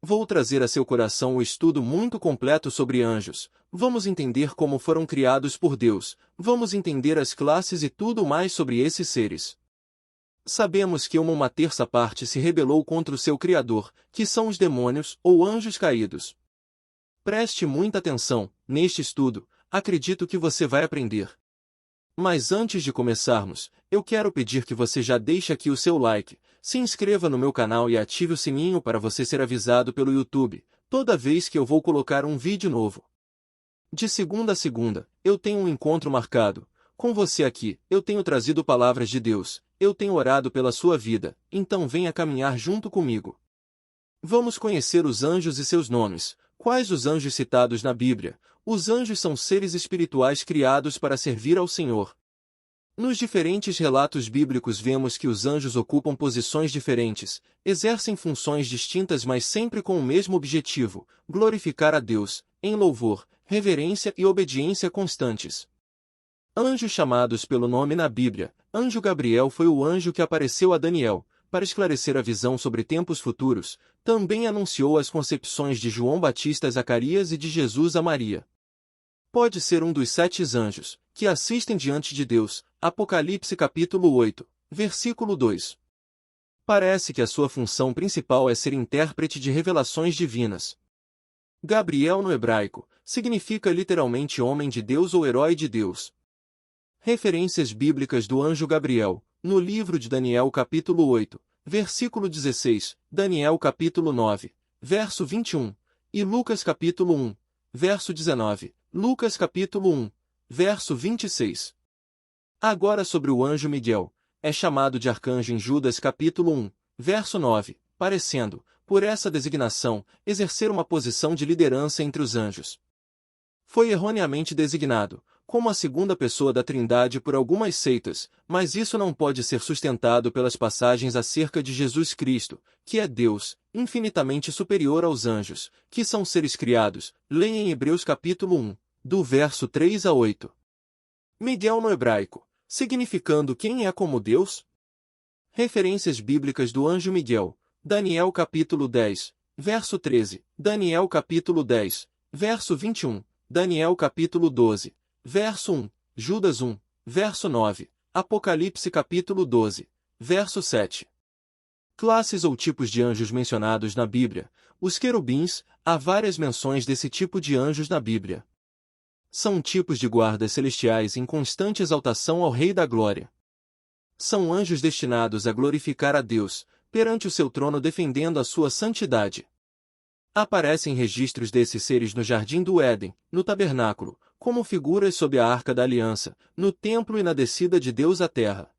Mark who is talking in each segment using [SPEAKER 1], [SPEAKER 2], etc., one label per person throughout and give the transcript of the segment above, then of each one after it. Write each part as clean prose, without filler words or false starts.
[SPEAKER 1] Vou trazer a seu coração um estudo muito completo sobre anjos. Vamos entender como foram criados por Deus. Vamos entender as classes e tudo mais sobre esses seres. Sabemos que uma terça parte se rebelou contra o seu Criador, que são os demônios ou anjos caídos. Preste muita atenção, neste estudo, acredito que você vai aprender. Mas antes de começarmos, eu quero pedir que você já deixe aqui o seu like, se inscreva no meu canal e ative o sininho para você ser avisado pelo YouTube, toda vez que eu vou colocar um vídeo novo. De segunda a segunda, eu tenho um encontro marcado. Com você aqui, eu tenho trazido palavras de Deus, eu tenho orado pela sua vida, então venha caminhar junto comigo. Vamos conhecer os anjos e seus nomes. Quais os anjos citados na Bíblia? Os anjos são seres espirituais criados para servir ao Senhor. Nos diferentes relatos bíblicos vemos que os anjos ocupam posições diferentes, exercem funções distintas mas sempre com o mesmo objetivo, glorificar a Deus, em louvor, reverência e obediência constantes. Anjos chamados pelo nome na Bíblia, anjo Gabriel foi o anjo que apareceu a Daniel, para esclarecer a visão sobre tempos futuros, também anunciou as concepções de João Batista a Zacarias e de Jesus a Maria. Pode ser um dos 7 anjos, que assistem diante de Deus, Apocalipse capítulo 8, versículo 2. Parece que a sua função principal é ser intérprete de revelações divinas. Gabriel no hebraico, significa literalmente homem de Deus ou herói de Deus. Referências bíblicas do anjo Gabriel, no livro de Daniel capítulo 8, versículo 16, Daniel capítulo 9, verso 21, e Lucas capítulo 1, verso 19, Lucas capítulo 1, verso 26. Agora sobre o anjo Miguel, é chamado de arcanjo em Judas capítulo 1, verso 9, parecendo, por essa designação, exercer uma posição de liderança entre os anjos. Foi erroneamente designado como a segunda pessoa da Trindade por algumas seitas, mas isso não pode ser sustentado pelas passagens acerca de Jesus Cristo, que é Deus, infinitamente superior aos anjos, que são seres criados. Leia em Hebreus capítulo 1, do verso 3 a 8. Miguel no hebraico, significando quem é como Deus? Referências bíblicas do anjo Miguel, Daniel capítulo 10, verso 13, Daniel capítulo 10, verso 21, Daniel capítulo 12, verso 1, Judas 1, verso 9, Apocalipse capítulo 12, verso 7. Classes ou tipos de anjos mencionados na Bíblia. Os querubins, há várias menções desse tipo de anjos na Bíblia. São tipos de guardas celestiais em constante exaltação ao Rei da Glória. São anjos destinados a glorificar a Deus, perante o seu trono defendendo a sua santidade. Aparecem registros desses seres no Jardim do Éden, no tabernáculo, como figuras sob a Arca da Aliança, no templo e na descida de Deus à terra.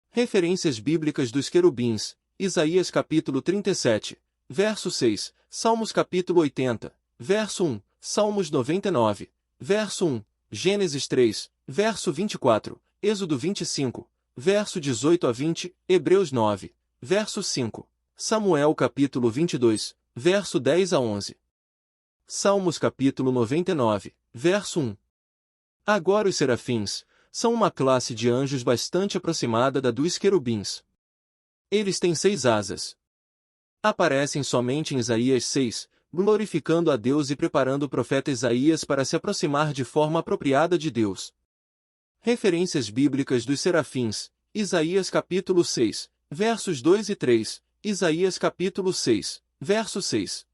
[SPEAKER 1] Referências bíblicas dos querubins, Isaías capítulo 37, verso 6, Salmos capítulo 80, verso 1, Salmos 99, verso 1, Gênesis 3, verso 24, Êxodo 25, verso 18 a 20, Hebreus 9, verso 5, Samuel capítulo 22, verso 10 a 11. Salmos capítulo 99, verso 1. Agora os serafins são uma classe de anjos bastante aproximada da dos querubins. Eles têm 6 asas. Aparecem somente em Isaías 6, glorificando a Deus e preparando o profeta Isaías para se aproximar de forma apropriada de Deus. Referências bíblicas dos serafins, Isaías capítulo 6, versos 2 e 3, Isaías capítulo 6, verso 6.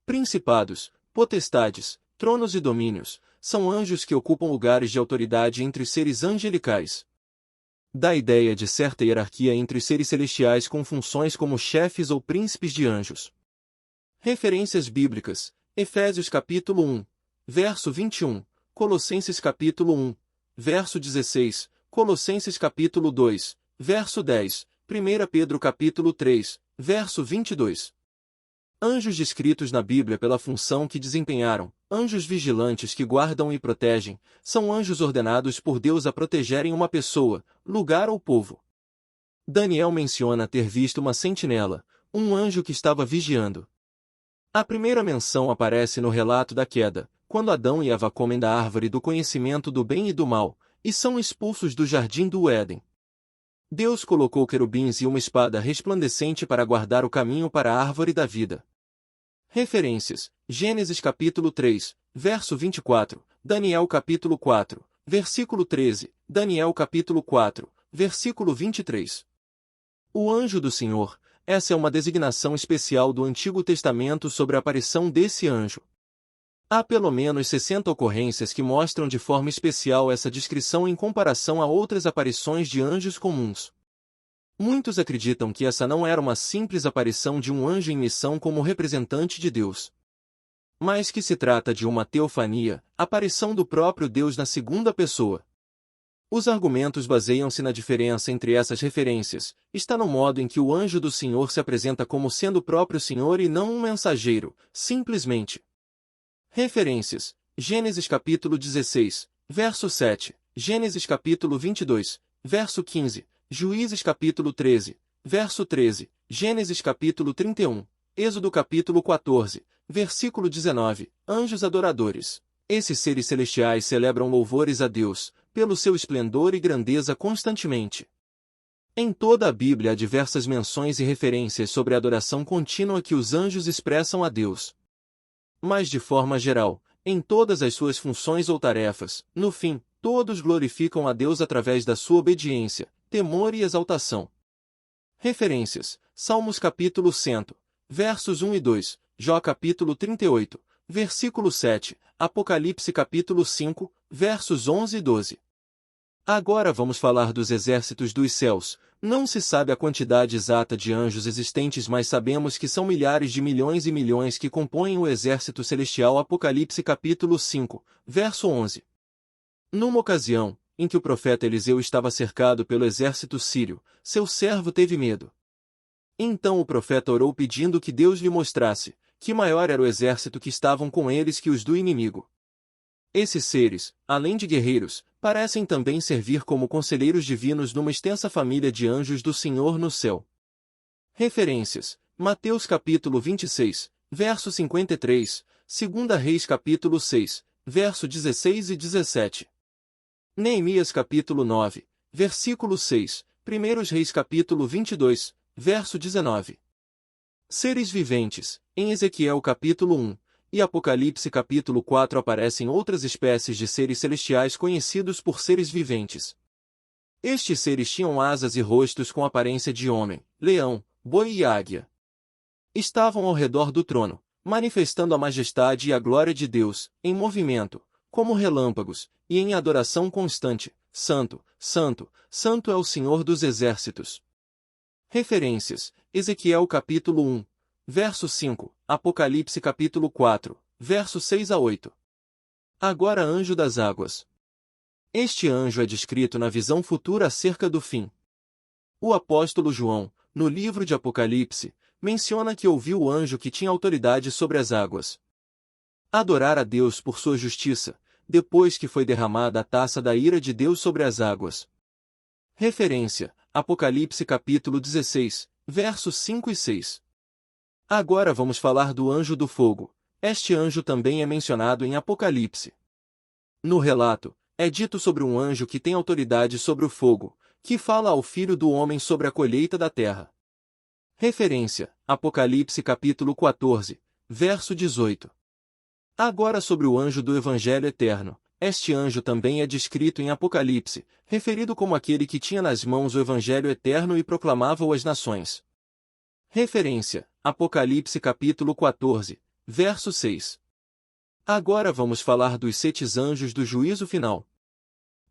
[SPEAKER 1] Principados, potestades, tronos e domínios, são anjos que ocupam lugares de autoridade entre os seres angelicais. Dá ideia de certa hierarquia entre os seres celestiais com funções como chefes ou príncipes de anjos. Referências bíblicas, Efésios capítulo 1, verso 21, Colossenses capítulo 1, verso 16, Colossenses capítulo 2, verso 10, 1 Pedro capítulo 3, verso 22. Anjos descritos na Bíblia pela função que desempenharam, anjos vigilantes que guardam e protegem, são anjos ordenados por Deus a protegerem uma pessoa, lugar ou povo. Daniel menciona ter visto uma sentinela, um anjo que estava vigiando. A primeira menção aparece no relato da queda, quando Adão e Eva comem da árvore do conhecimento do bem e do mal, e são expulsos do jardim do Éden. Deus colocou querubins e uma espada resplandecente para guardar o caminho para a árvore da vida. Referências: Gênesis capítulo 3, verso 24, Daniel capítulo 4, versículo 13, Daniel capítulo 4, versículo 23. O anjo do Senhor. Essa é uma designação especial do Antigo Testamento sobre a aparição desse anjo. Há pelo menos 60 ocorrências que mostram de forma especial essa descrição em comparação a outras aparições de anjos comuns. Muitos acreditam que essa não era uma simples aparição de um anjo em missão como representante de Deus, mas que se trata de uma teofania, aparição do próprio Deus na segunda pessoa. Os argumentos baseiam-se na diferença entre essas referências, está no modo em que o anjo do Senhor se apresenta como sendo o próprio Senhor e não um mensageiro, simplesmente. Referências: Gênesis capítulo 16, verso 7, Gênesis capítulo 22, verso 15, Juízes capítulo 13, verso 13, Gênesis capítulo 31, Êxodo capítulo 14, versículo 19, Anjos adoradores. Esses seres celestiais celebram louvores a Deus, pelo seu esplendor e grandeza constantemente. Em toda a Bíblia há diversas menções e referências sobre a adoração contínua que os anjos expressam a Deus. Mas de forma geral, em todas as suas funções ou tarefas, no fim, todos glorificam a Deus através da sua obediência, temor e exaltação. Referências: Salmos capítulo 100, versos 1 e 2, Jó capítulo 38, versículo 7, Apocalipse capítulo 5, versos 11 e 12. Agora vamos falar dos exércitos dos céus. Não se sabe a quantidade exata de anjos existentes, mas sabemos que são milhares de milhões e milhões que compõem o exército celestial. Apocalipse capítulo 5, verso 11. Numa ocasião, em que o profeta Eliseu estava cercado pelo exército sírio, seu servo teve medo. Então o profeta orou pedindo que Deus lhe mostrasse que maior era o exército que estavam com eles que os do inimigo. Esses seres, além de guerreiros, parecem também servir como conselheiros divinos numa extensa família de anjos do Senhor no céu. Referências: Mateus capítulo 26, verso 53, 2 Reis capítulo 6, verso 16 e 17. Neemias capítulo 9, versículo 6, 1 Reis capítulo 22, verso 19. Seres viventes, em Ezequiel capítulo 1, e Apocalipse capítulo 4 aparecem outras espécies de seres celestiais conhecidos por seres viventes. Estes seres tinham asas e rostos com aparência de homem, leão, boi e águia. Estavam ao redor do trono, manifestando a majestade e a glória de Deus, em movimento, como relâmpagos, e em adoração constante. Santo, Santo, Santo é o Senhor dos exércitos. Referências: Ezequiel capítulo 1, verso 5, Apocalipse capítulo 4, verso 6 a 8. Agora anjo das águas. Este anjo é descrito na visão futura acerca do fim. O apóstolo João, no livro de Apocalipse, menciona que ouviu o anjo que tinha autoridade sobre as águas adorar a Deus por sua justiça, depois que foi derramada a taça da ira de Deus sobre as águas. Referência: Apocalipse capítulo 16, versos 5 e 6. Agora vamos falar do anjo do fogo. Este anjo também é mencionado em Apocalipse. No relato, é dito sobre um anjo que tem autoridade sobre o fogo, que fala ao Filho do Homem sobre a colheita da terra. Referência: Apocalipse capítulo 14, verso 18. Agora sobre o anjo do Evangelho Eterno. Este anjo também é descrito em Apocalipse, referido como aquele que tinha nas mãos o Evangelho Eterno e proclamava-o às nações. Referência: Apocalipse capítulo 14, verso 6. Agora vamos falar dos 7 anjos do juízo final.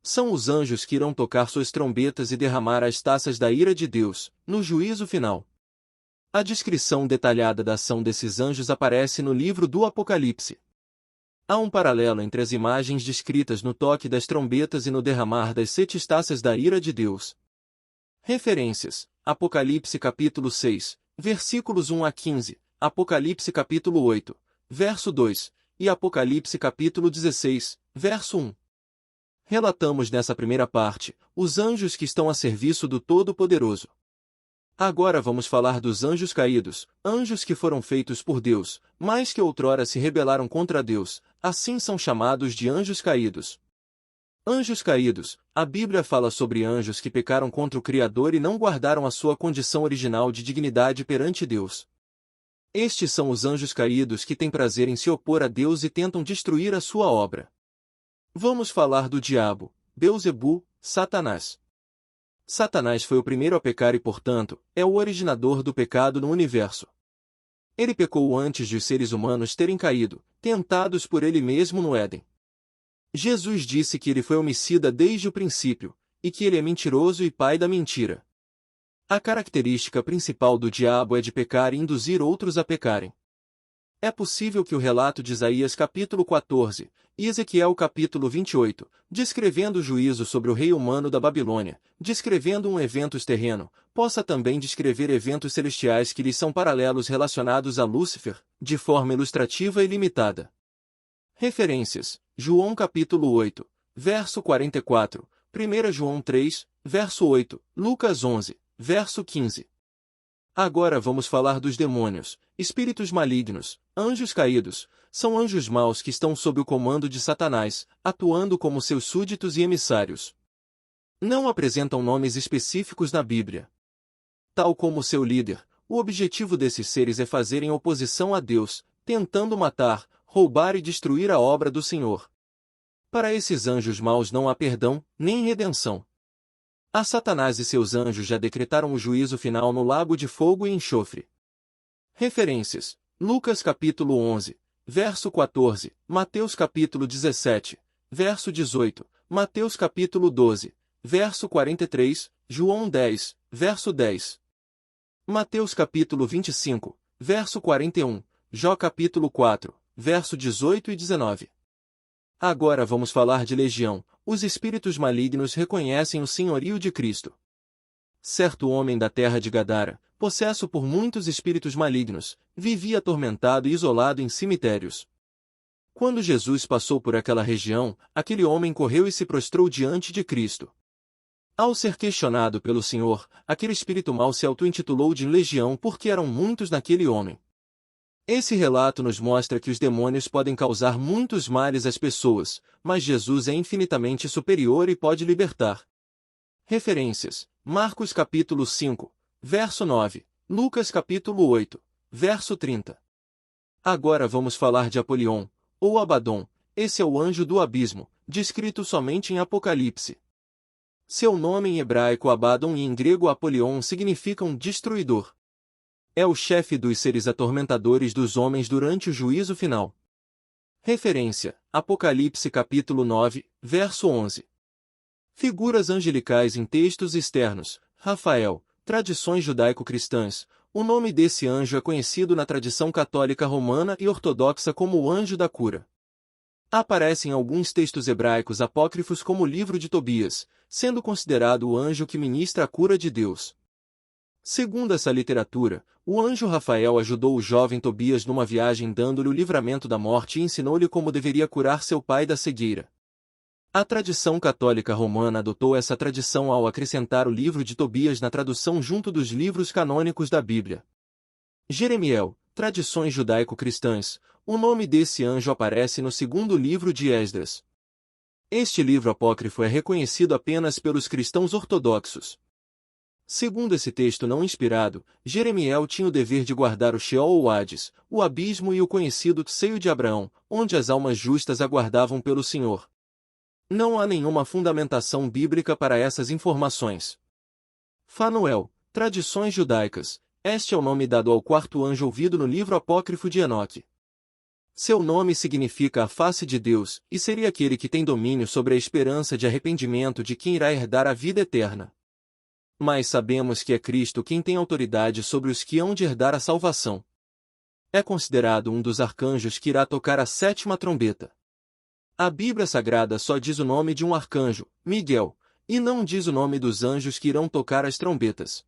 [SPEAKER 1] São os anjos que irão tocar suas trombetas e derramar as taças da ira de Deus, no juízo final. A descrição detalhada da ação desses anjos aparece no livro do Apocalipse. Há um paralelo entre as imagens descritas no toque das trombetas e no derramar das 7 taças da ira de Deus. Referências: Apocalipse capítulo 6, versículos 1 a 15, Apocalipse capítulo 8, verso 2, e Apocalipse capítulo 16, verso 1. Relatamos nessa primeira parte os anjos que estão a serviço do Todo-Poderoso. Agora vamos falar dos anjos caídos, anjos que foram feitos por Deus, mas que outrora se rebelaram contra Deus, assim são chamados de anjos caídos. Anjos caídos. A Bíblia fala sobre anjos que pecaram contra o Criador e não guardaram a sua condição original de dignidade perante Deus. Estes são os anjos caídos que têm prazer em se opor a Deus e tentam destruir a sua obra. Vamos falar do diabo, Beelzebu, Satanás. Satanás foi o primeiro a pecar e, portanto, é o originador do pecado no universo. Ele pecou antes de os seres humanos terem caído, tentados por ele mesmo no Éden. Jesus disse que ele foi homicida desde o princípio, e que ele é mentiroso e pai da mentira. A característica principal do diabo é de pecar e induzir outros a pecarem. É possível que o relato de Isaías capítulo 14 e Ezequiel capítulo 28, descrevendo o juízo sobre o rei humano da Babilônia, descrevendo um evento terreno, possa também descrever eventos celestiais que lhes são paralelos relacionados a Lúcifer, de forma ilustrativa e limitada. Referências: João capítulo 8, verso 44, 1 João 3, verso 8, Lucas 11, verso 15. Agora vamos falar dos demônios, espíritos malignos, anjos caídos. São anjos maus que estão sob o comando de Satanás, atuando como seus súditos e emissários. Não apresentam nomes específicos na Bíblia. Tal como seu líder, o objetivo desses seres é fazerem oposição a Deus, tentando matar, roubar e destruir a obra do Senhor. Para esses anjos maus não há perdão, nem redenção. A Satanás e seus anjos já decretaram o juízo final no lago de fogo e enxofre. Referências: Lucas capítulo 11, verso 14, Mateus capítulo 17, verso 18, Mateus capítulo 12, verso 43, João 10, verso 10. Mateus capítulo 25, verso 41, Jó capítulo 4, verso 18 e 19. Agora vamos falar de legião. Os espíritos malignos reconhecem o senhorio de Cristo. Certo homem da terra de Gadara, possesso por muitos espíritos malignos, vivia atormentado e isolado em cemitérios. Quando Jesus passou por aquela região, aquele homem correu e se prostrou diante de Cristo. Ao ser questionado pelo Senhor, aquele espírito mau se auto-intitulou de legião porque eram muitos naquele homem. Esse relato nos mostra que os demônios podem causar muitos males às pessoas, mas Jesus é infinitamente superior e pode libertar. Referências: Marcos capítulo 5, verso 9, Lucas capítulo 8, verso 30. Agora vamos falar de Apolion, ou Abaddon. Esse é o anjo do abismo, descrito somente em Apocalipse. Seu nome em hebraico Abaddon e em grego Apolion significam destruidor. É o chefe dos seres atormentadores dos homens durante o juízo final. Referência: Apocalipse capítulo 9, verso 11. Figuras angelicais em textos externos. Rafael, tradições judaico-cristãs. O nome desse anjo é conhecido na tradição católica romana e ortodoxa como o anjo da cura. Aparece em alguns textos hebraicos apócrifos como o livro de Tobias, sendo considerado o anjo que ministra a cura de Deus. Segundo essa literatura, o anjo Rafael ajudou o jovem Tobias numa viagem dando-lhe o livramento da morte e ensinou-lhe como deveria curar seu pai da cegueira. A tradição católica romana adotou essa tradição ao acrescentar o livro de Tobias na tradução junto dos livros canônicos da Bíblia. Jeremiel, tradições judaico-cristãs. O nome desse anjo aparece no segundo livro de Esdras. Este livro apócrifo é reconhecido apenas pelos cristãos ortodoxos. Segundo esse texto não inspirado, Jeremiel tinha o dever de guardar o Sheol ou Hades, o abismo e o conhecido seio de Abraão, onde as almas justas aguardavam pelo Senhor. Não há nenhuma fundamentação bíblica para essas informações. Fanuel, tradições judaicas. Este é o nome dado ao quarto anjo ouvido no livro apócrifo de Enoque. Seu nome significa a face de Deus, e seria aquele que tem domínio sobre a esperança de arrependimento de quem irá herdar a vida eterna. Mas sabemos que é Cristo quem tem autoridade sobre os que hão de herdar a salvação. É considerado um dos arcanjos que irá tocar a sétima trombeta. A Bíblia Sagrada só diz o nome de um arcanjo, Miguel, e não diz o nome dos anjos que irão tocar as trombetas.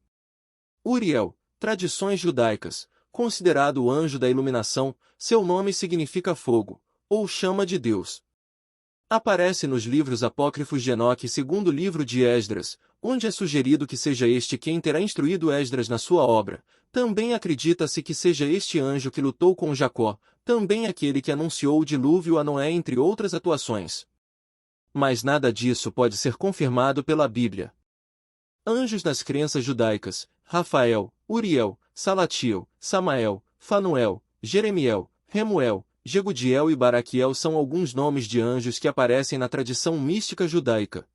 [SPEAKER 1] Uriel, tradições judaicas, considerado o anjo da iluminação, seu nome significa fogo, ou chama de Deus. Aparece nos livros apócrifos de Enoque e segundo livro de Esdras, onde é sugerido que seja este quem terá instruído Esdras na sua obra. Também acredita-se que seja este anjo que lutou com Jacó, também aquele que anunciou o dilúvio a Noé, entre outras atuações. Mas nada disso pode ser confirmado pela Bíblia. Anjos nas crenças judaicas: Rafael, Uriel, Salatiel, Samael, Fanuel, Jeremiel, Remuel, Jegudiel e Baraquiel são alguns nomes de anjos que aparecem na tradição mística judaica.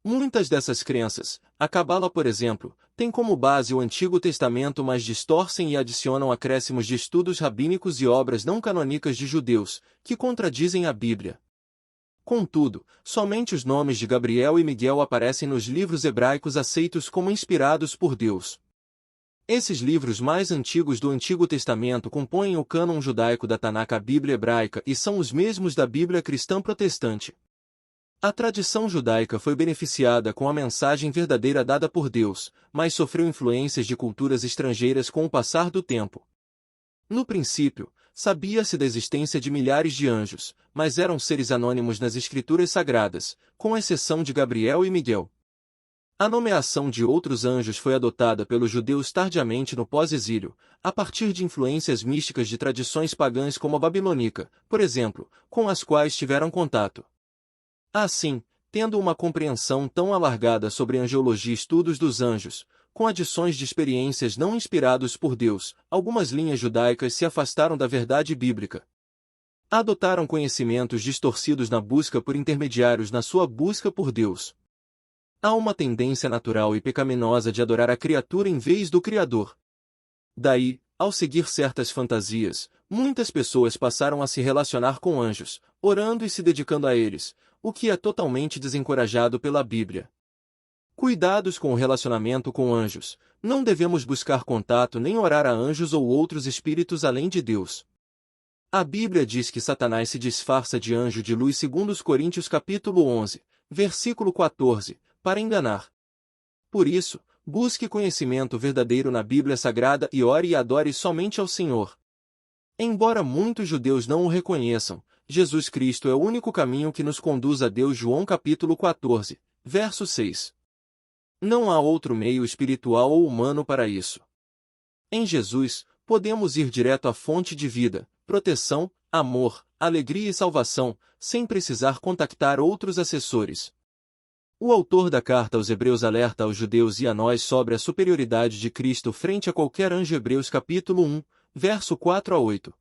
[SPEAKER 1] Muitas dessas crenças, a Cabala por exemplo, tem como base o Antigo Testamento, mas distorcem e adicionam acréscimos de estudos rabínicos e obras não canônicas de judeus, que contradizem a Bíblia. Contudo, somente os nomes de Gabriel e Miguel aparecem nos livros hebraicos aceitos como inspirados por Deus. Esses livros mais antigos do Antigo Testamento compõem o cânon judaico da Tanakh, a Bíblia hebraica, e são os mesmos da Bíblia cristã protestante. A tradição judaica foi beneficiada com a mensagem verdadeira dada por Deus, mas sofreu influências de culturas estrangeiras com o passar do tempo. No princípio, sabia-se da existência de milhares de anjos, mas eram seres anônimos nas escrituras sagradas, com exceção de Gabriel e Miguel. A nomeação de outros anjos foi adotada pelos judeus tardiamente no pós-exílio, a partir de influências místicas de tradições pagãs como a babilônica, por exemplo, com as quais tiveram contato. Assim, tendo uma compreensão tão alargada sobre angeologia e estudos dos anjos, com adições de experiências não inspirados por Deus, algumas linhas judaicas se afastaram da verdade bíblica. Adotaram conhecimentos distorcidos na busca por intermediários na sua busca por Deus. Há uma tendência natural e pecaminosa de adorar a criatura em vez do Criador. Daí, ao seguir certas fantasias, muitas pessoas passaram a se relacionar com anjos, orando e se dedicando a eles, o que é totalmente desencorajado pela Bíblia. Cuidados com o relacionamento com anjos. Não devemos buscar contato nem orar a anjos ou outros espíritos além de Deus. A Bíblia diz que Satanás se disfarça de anjo de luz segundo os Coríntios capítulo 11, versículo 14, para enganar. Por isso, busque conhecimento verdadeiro na Bíblia Sagrada e ore e adore somente ao Senhor. Embora muitos judeus não o reconheçam, Jesus Cristo é o único caminho que nos conduz a Deus. João capítulo 14, verso 6. Não há outro meio espiritual ou humano para isso. Em Jesus, podemos ir direto à fonte de vida, proteção, amor, alegria e salvação, sem precisar contactar outros assessores. O autor da carta aos Hebreus alerta aos judeus e a nós sobre a superioridade de Cristo frente a qualquer anjo. Hebreus capítulo 1, verso 4 a 8.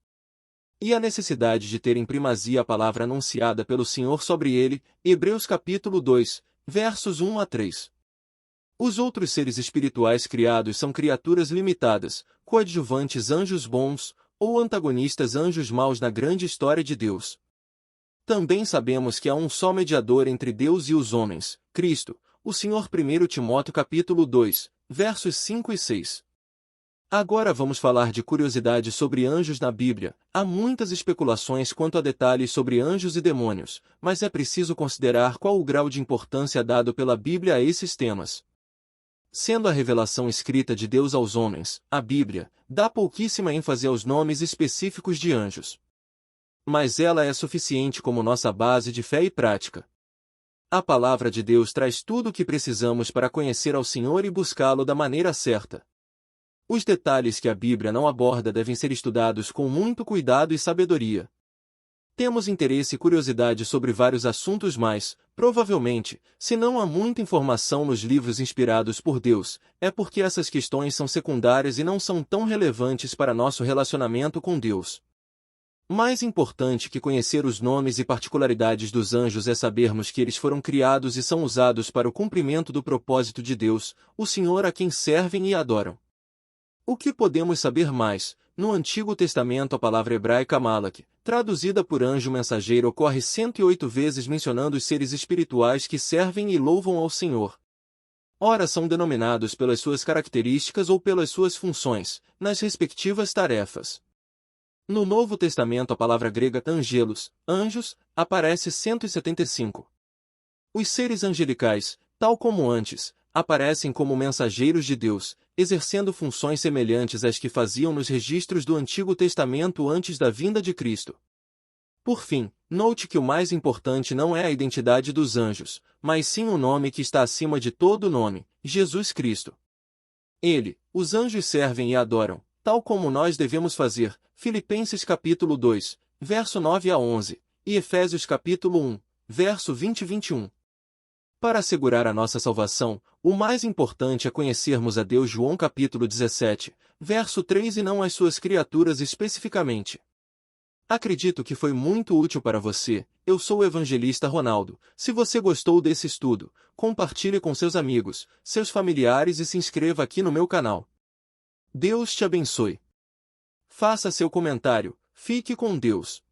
[SPEAKER 1] E a necessidade de ter em primazia a palavra anunciada pelo Senhor sobre ele. Hebreus capítulo 2, versos 1 a 3. Os outros seres espirituais criados são criaturas limitadas, coadjuvantes anjos bons, ou antagonistas anjos maus na grande história de Deus. Também sabemos que há um só mediador entre Deus e os homens, Cristo, o Senhor. 1 Timóteo capítulo 2, versos 5 e 6. Agora vamos falar de curiosidades sobre anjos na Bíblia. Há muitas especulações quanto a detalhes sobre anjos e demônios, mas é preciso considerar qual o grau de importância dado pela Bíblia a esses temas. Sendo a revelação escrita de Deus aos homens, a Bíblia dá pouquíssima ênfase aos nomes específicos de anjos. Mas ela é suficiente como nossa base de fé e prática. A palavra de Deus traz tudo o que precisamos para conhecer ao Senhor e buscá-lo da maneira certa. Os detalhes que a Bíblia não aborda devem ser estudados com muito cuidado e sabedoria. Temos interesse e curiosidade sobre vários assuntos, mas, provavelmente, se não há muita informação nos livros inspirados por Deus, é porque essas questões são secundárias e não são tão relevantes para nosso relacionamento com Deus. Mais importante que conhecer os nomes e particularidades dos anjos é sabermos que eles foram criados e são usados para o cumprimento do propósito de Deus, o Senhor a quem servem e adoram. O que podemos saber mais? No Antigo Testamento a palavra hebraica Malach, traduzida por anjo mensageiro, ocorre 108 vezes mencionando os seres espirituais que servem e louvam ao Senhor. Ora são denominados pelas suas características ou pelas suas funções, nas respectivas tarefas. No Novo Testamento a palavra grega angelos, anjos, aparece 175. Os seres angelicais, tal como antes, aparecem como mensageiros de Deus, exercendo funções semelhantes às que faziam nos registros do Antigo Testamento antes da vinda de Cristo. Por fim, note que o mais importante não é a identidade dos anjos, mas sim o nome que está acima de todo nome, Jesus Cristo. Ele, os anjos servem e adoram, tal como nós devemos fazer. Filipenses capítulo 2, verso 9 a 11, e Efésios capítulo 1, verso 20 e 21. Para assegurar a nossa salvação, o mais importante é conhecermos a Deus. João capítulo 17, verso 3 e não as suas criaturas especificamente. Acredito que foi muito útil para você. Eu sou o evangelista Ronaldo. Se você gostou desse estudo, compartilhe com seus amigos, seus familiares e se inscreva aqui no meu canal. Deus te abençoe. Faça seu comentário. Fique com Deus.